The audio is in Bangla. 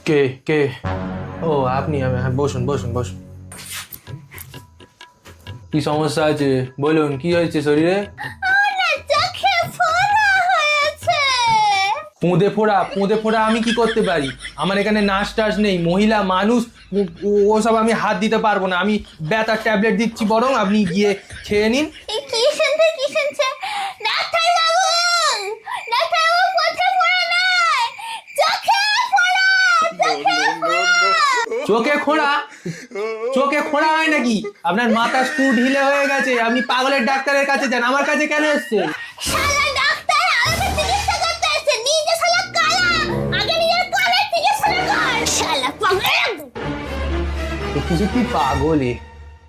কে কে? ও আপনি? হ্যাঁ, বসুন বসুন বসুন। কি সমস্যা আছে বলুন, কি হয়েছে শরীরে? পুঁদে ফোড়া? পুঁদে ফোড়া আমি কি করতে পারি? আমার এখানে নার্স টার্স নেই, মহিলা মানুষ, ওসব আমি হাত দিতে পারবো না। আমি ব্যথার ট্যাবলেট দিচ্ছি, বরং আপনি গিয়ে খেয়ে নিন। চোখে খোঁড়া? চোখে খোঁড়া হয় নাকি? আপনার মাথা স্ক্রু ঢিলে হয়ে গেছে, আপনি পাগলের ডাক্তারের কাছে যান, আমার কাছে কেন এসছেন? সত্যি সত্যি পাগলে।